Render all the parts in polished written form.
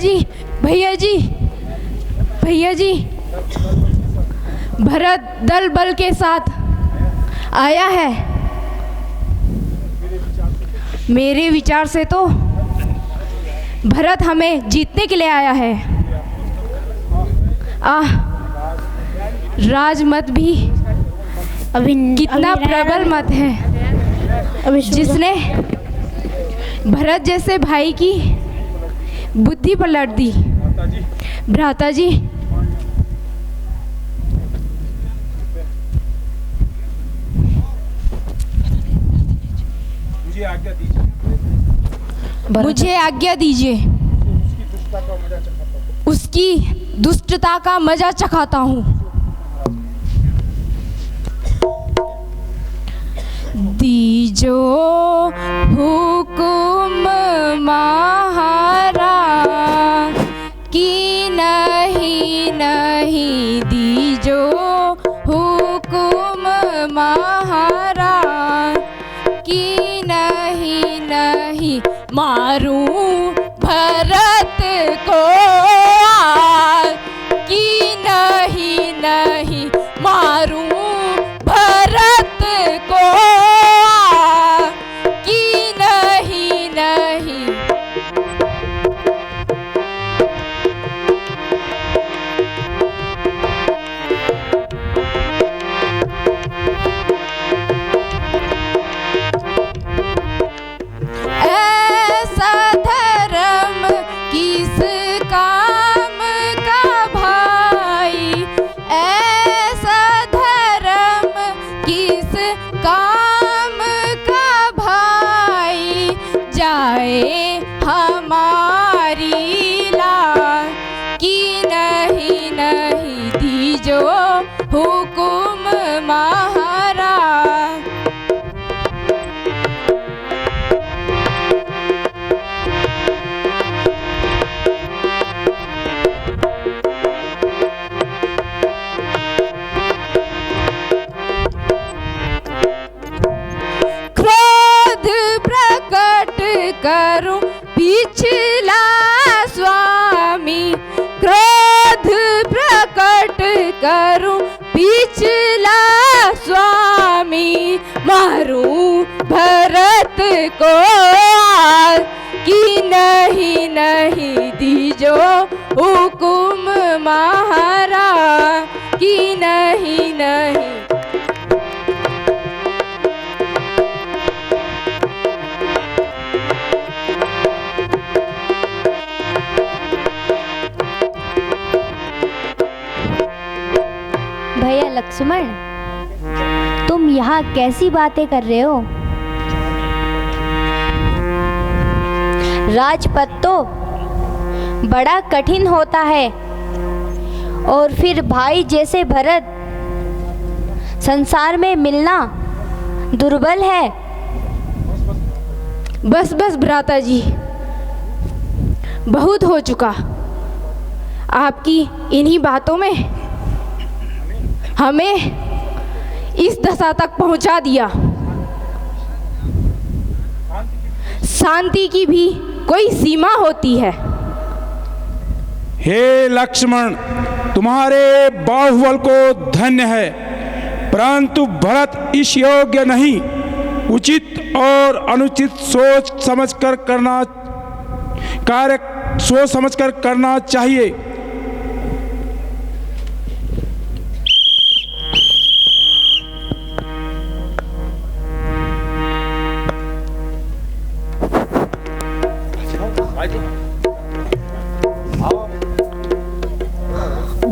जी भैया जी भैया जी, भरत दल बल के साथ आया है। मेरे विचार से तो भरत हमें जीतने के लिए आया है। राजमत भी कितना प्रबल मत है, जिसने भरत जैसे भाई की बुद्धि पलट दी। भ्राता जी, मुझे आज्ञा दीजिए, उसकी दुष्टता का मजा चखाता हूँ। दीजो हुकुम महाराज की नहीं नहीं, दीजो हुकुम महाराज की नहीं नहीं, मारूं भरत को आज की नहीं नहीं, मारूं भरत को आज की नहीं नहीं। ऐसा धर्म किस काम का भाई, ऐसा धर्म किस काम का भाई, जाए हमारी लाज की नहीं नहीं, दीजो हुकुम महाराज। क्रोध प्रकट करूं पिछला स्वामी, क्रोध प्रकट करूं पिछला स्वामी, मारूं भरत को आज की नहीं नहीं, दीजो हुकुम महाराज की नहीं नहीं। भैया लक्ष्मण, तुम यहाँ कैसी बातें कर रहे हो? राजपद तो बड़ा कठिन होता है, और फिर भाई जैसे भरत संसार में मिलना दुर्बल है। बस बस भ्राता जी, बहुत हो चुका। आपकी इन्हीं बातों में हमें इस दशा तक पहुंचा दिया। शांति की भी कोई सीमा होती है। हे लक्ष्मण, तुम्हारे बाहुबल को धन्य है, परंतु भरत इस योग्य नहीं। उचित और अनुचित सोच समझकर करना चाहिए।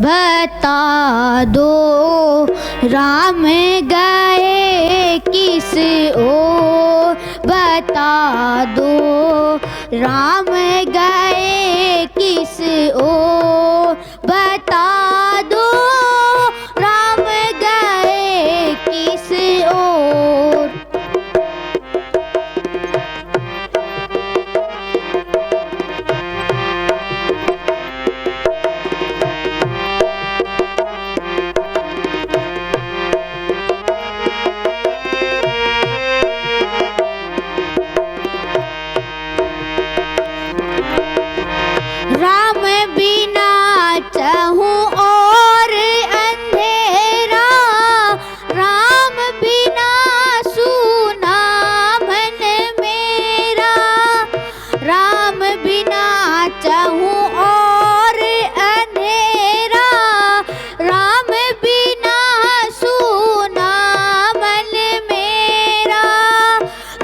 बता दो राम गए किस ओर, बता दो राम गए किस ओर, बता दो राम गए किस ओर। चाहूं और अंधेरा, राम बिना सूना मन मेरा, राम बिना चाहूं और अंधेरा, राम बिना सूना मन मेरा,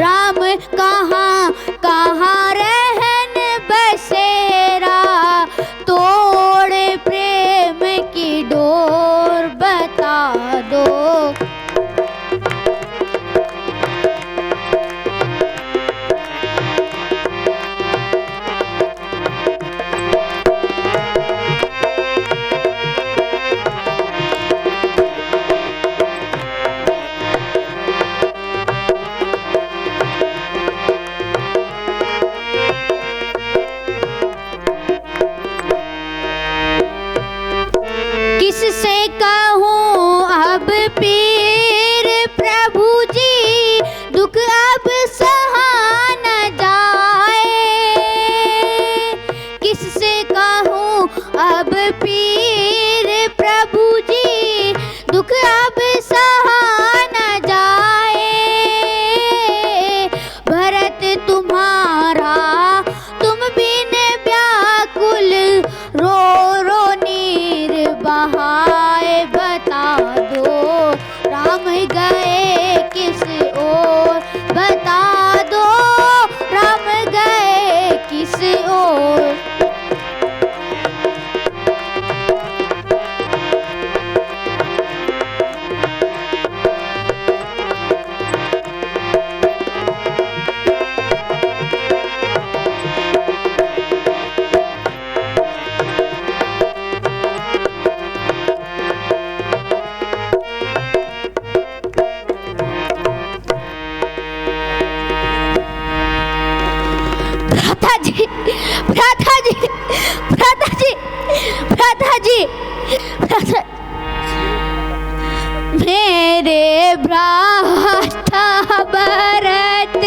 राम कहाँ कहाँ रहन बसेरा, तोड़ प्रेम की डोर बता दो। किससे कहूँ अब पीर प्रभु जी, दुख अब सहा न जाए, किससे कहूँ अब पीर प्रभु जी, दुख अब सहा न जाए, भरत तुम्हारा तुम बिन व्याकुल, रो रो नीर बहाए बता दो, राम गए किस ओर बता दो, राम गए किस ओर। भ्राता जी, भ्राता जी, भ्राता जी, भ्राता, मेरे भ्राता भरत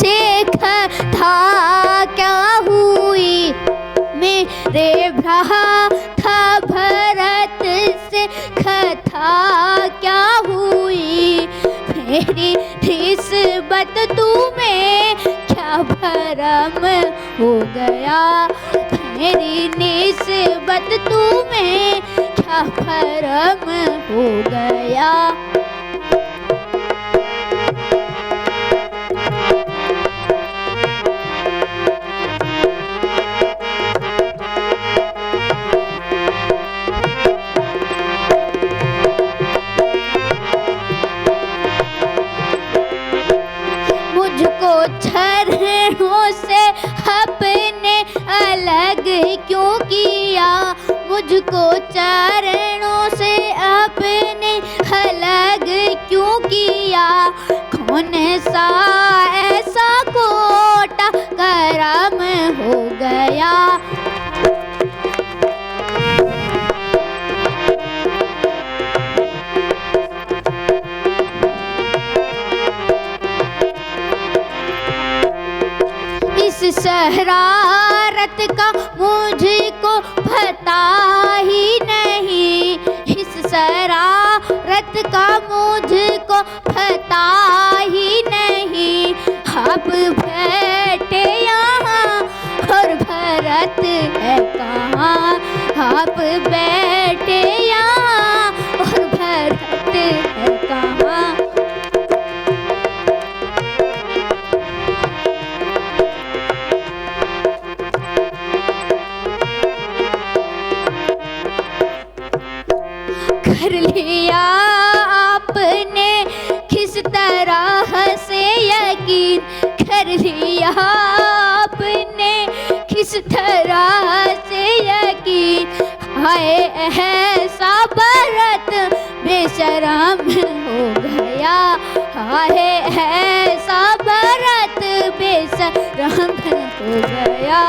से कथा क्या हुई, मेरे भ्राता भरत से कथा क्या हुई, मेरी निस्बत तुम्हें क्या भरम हो गया, मेरी निस्बत तुम्हें क्या भरम हो गया। मुझको चरणों से अपने अलग क्यों किया, मुझको चरणों से अपने अलग क्यों किया, कौन सा ऐसा कोटा करम हो गया। इस शरारत का मुझको पता ही नहीं, इस शरारत का मुझको पता ही नहीं, आप बैठे यहाँ और भरत है कहाँ, आप बैठे यहाँ और भरत है कहाँ। कर लिया आपने किस तरह से यकीन, कर लिया आपने किस तरह से यकीन, हाय ऐसा भरत बेशरम हो गया, हाय ऐसा भरत बेशरम हो गया।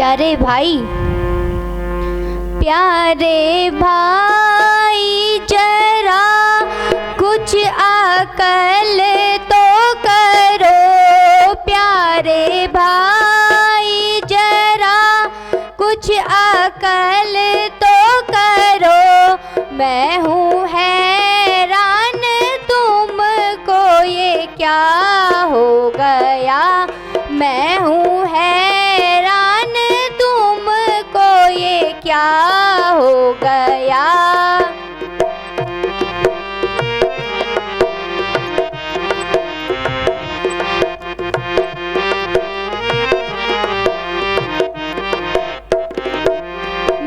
प्यारे भाई, प्यारे भाई जरा कुछ अकल तो करो, प्यारे भाई जरा कुछ अकल तो करो। मैं हूँ हैरान तुमको ये क्या हो गया, मैं हूँ हैरान तुमको ये क्या हो गया।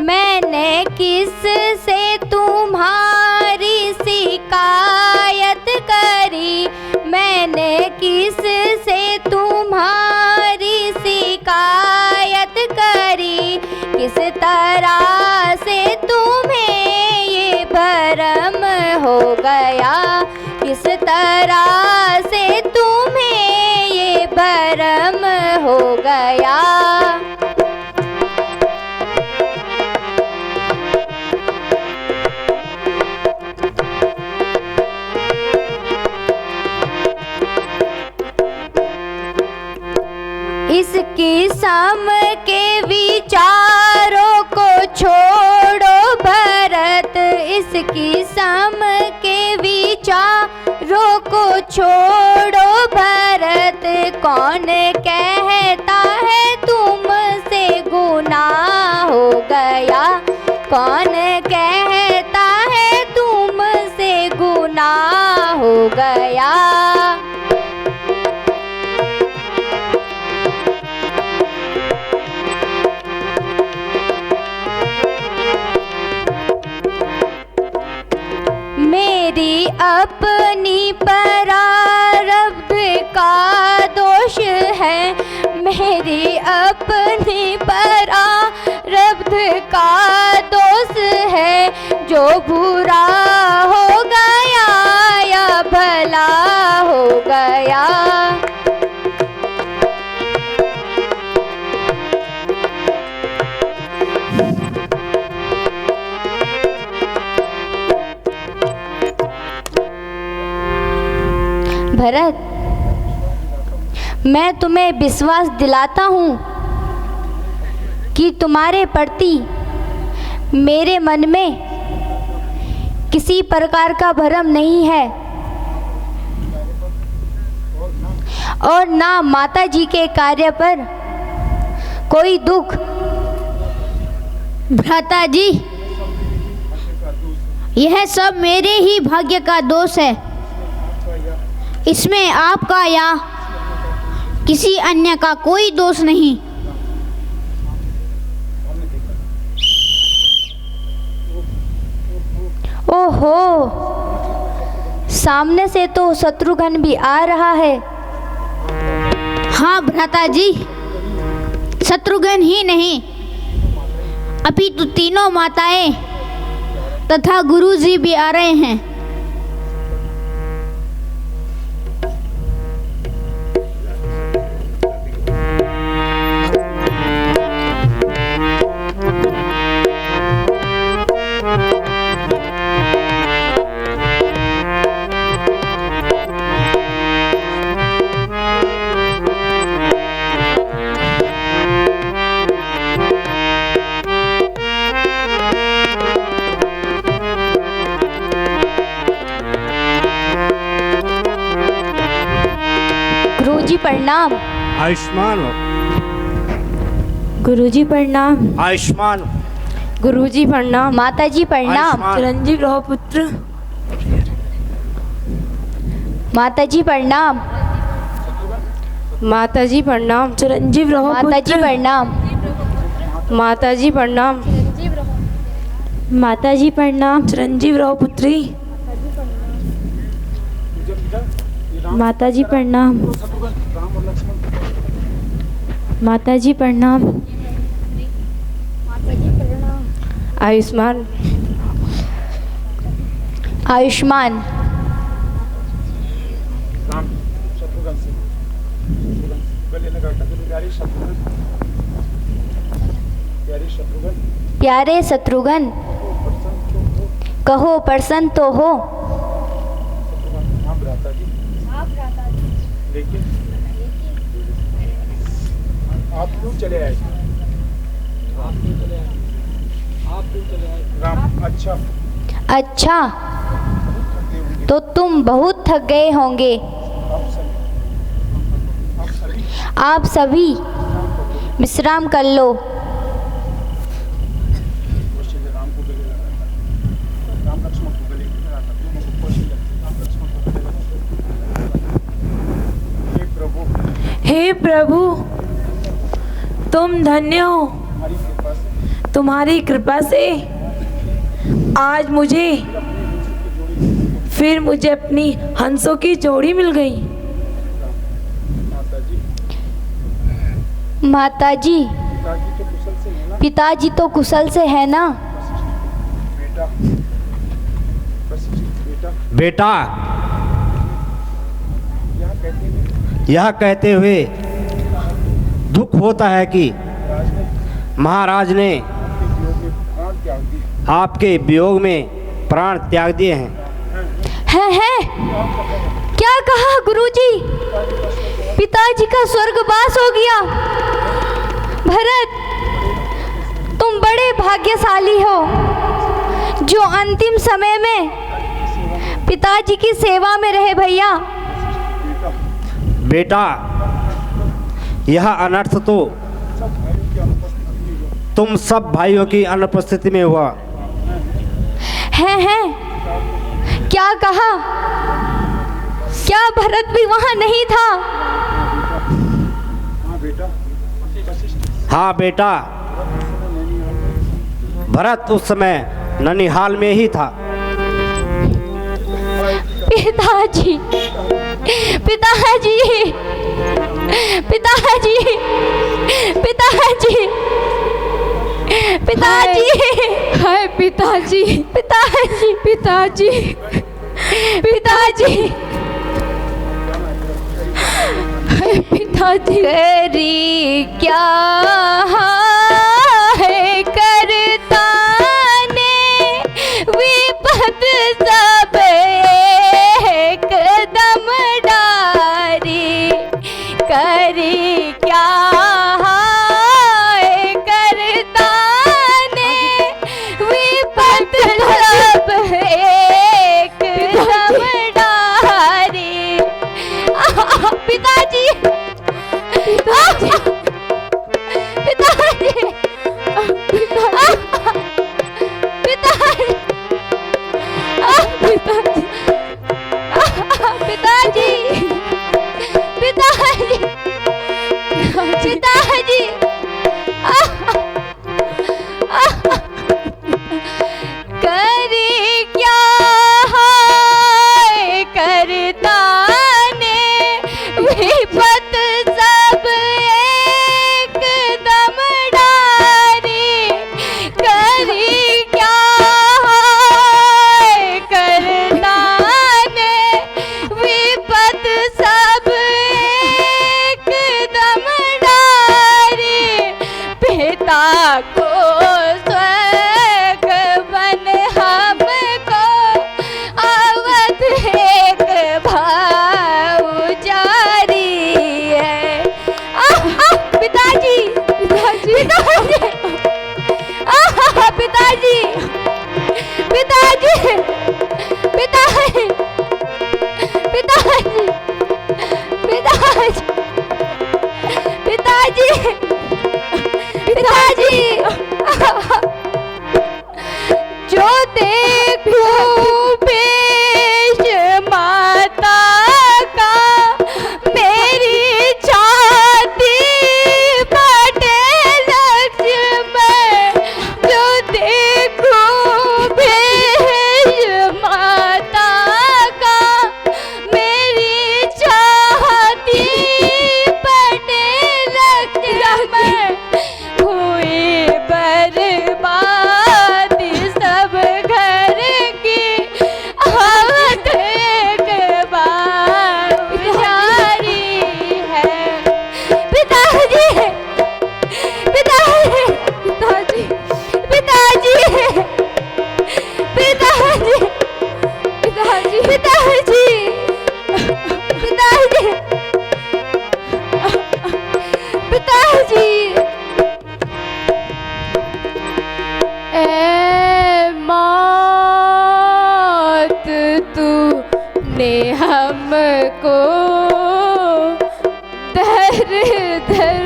मैंने किस से तुम्हारी शिकायत करी, मैंने किस से तुम्हारी शिकायत करी, किस तरह से तुम्हें ये भरम हो गया, किस तरह से तुम्हें ये भरम हो गया। इस किस्म के विचारों को छोड़ो भरत, इस किस्म के विचारों को छोड़ो भरत। कौन कहता है तुमसे गुनाह हो गया, कौन कहता है तुमसे गुनाह हो गया। मेरी अपनी प्रारब्ध का दोष है, मेरी अपनी प्रारब्ध का दोष है। जो बुरा हो गया या भला हो गया। भरत, मैं तुम्हें विश्वास दिलाता हूँ कि तुम्हारे प्रति मेरे मन में किसी प्रकार का भ्रम नहीं है और ना माता जी के कार्य पर कोई दुख। भ्राता जी, यह सब मेरे ही भाग्य का दोष है, इसमें आपका या किसी अन्य का कोई दोष नहीं। ओहो, सामने से तो शत्रुघ्न भी आ रहा है। हाँ भ्राता जी, शत्रुघ्न ही नहीं अपितु तीनों माताएं तथा गुरुजी भी आ रहे हैं। गुरुजी प्रणाम। आयुष्मान हो। गुरुजी प्रणाम। आयुष्मान हो। गुरुजी प्रणाम। माताजी प्रणाम। आयुष्मान। चिरंजीव रहो पुत्र। माताजी प्रणाम। माताजी प्रणाम। चिरंजीव रहो माताजी पुत्र। प्रणाम। माताजी प्रणाम। माताजी प्रणाम। चिरंजीव रहो पुत्री। माताजी प्रणाम। माताजी प्रणाम। आयुष्मान। आयुष्मान। प्यारे शत्रुघ्न, कहो प्रसन्न तो हो। लेकिन आप क्यों चले आए? राम, अच्छा, तो तुम बहुत थक गए होंगे। आप सभी विश्राम कर लो। हे प्रभु, तुम धन्य हो। तुम्हारी कृपा से आज मुझे अपनी हंसों की जोड़ी मिल गई। माताजी, पिताजी तो कुशल से है ना? बेटा, यह कहते हुए दुख होता है कि महाराज ने आपके वियोग में प्राण त्याग दिए हैं। है क्या कहा गुरुजी? पिताजी का स्वर्गवास हो गया। भरत, तुम बड़े भाग्यशाली हो जो अंतिम समय में पिताजी की सेवा में रहे। भैया बेटा, यह अनर्थ तो तुम सब भाइयों की अनुपस्थिति में हुआ है। क्या कहा? क्या भरत भी वहां नहीं था? हाँ बेटा, भरत उस समय ननिहाल में ही था। पिताजी, पिताजी, पिताजी, पिताजी, पिताजी, हाय पिताजी, पिताजी, पिताजी, पिताजी, हाय पिताजी। करी क्या है करता ने विपत सब एकदम डारी। करी क्या है करता ने विपत सब एकदम डारी। पिताजी, पिताजी, पिताजी, पिताजी, पिताजी, करी क्या है करता ने विपत सब एकदम डारी। करी क्या है करता ने विपत सब एकदम डारी। पिता को स्वर्ग बन हमको अवध एक भाव जारी है। पिताजी, पिताजी, पिताजी, पिताजी, पिताजी, पिताजी, पिताजी, पिताजी, जो देखो पेश माता का मेरी छाती फटे लक्ष्मण। जो देखो पेश माता का मेरी छाती फटे लक्ष्मण। हुई बर्बादी सब घर की को दर दर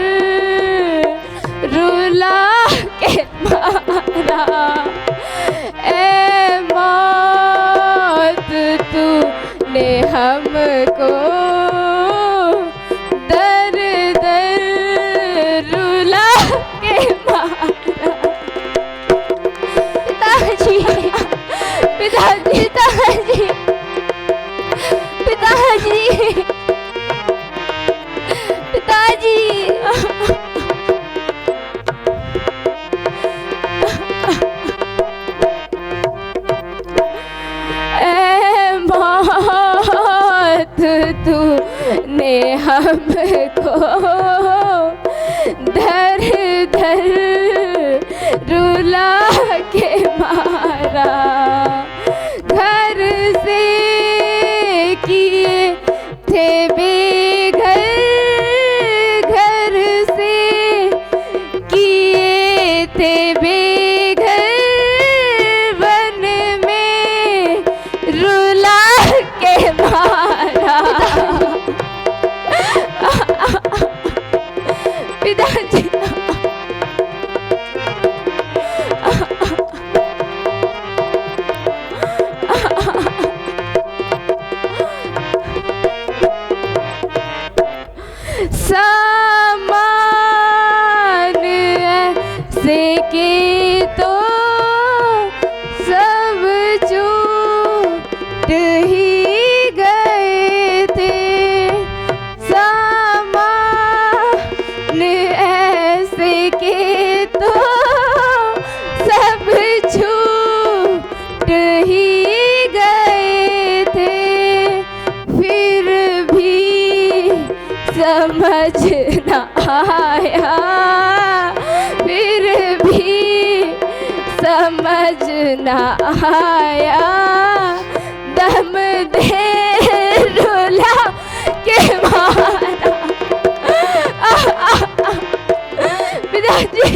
रुला के मारा। ए मौत तूने हमको दर दर रुला के मारा। पिताजी, पिताजी, पिताजी, पिताजी, पिताजी। ए मौत तूने हमको धर धर रुला के मारा। घर से किए थे बेघर, घर से किए थे बेघर, वन में रुला के मारा। पिताजी, सामान ऐसे के तो सब छूट ही गए थे। सामान ऐसे के तो सब छूट ही गए थे। फिर भी समझ न आया, फिर भी समझ न आया। दम दे रुला के मारा। पिताजी,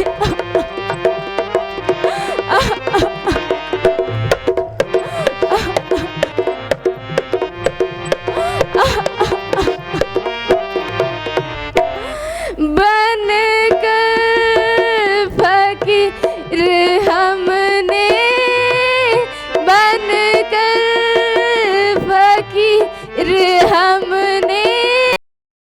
बन कर फकीर हमने, बन कर फकीर हम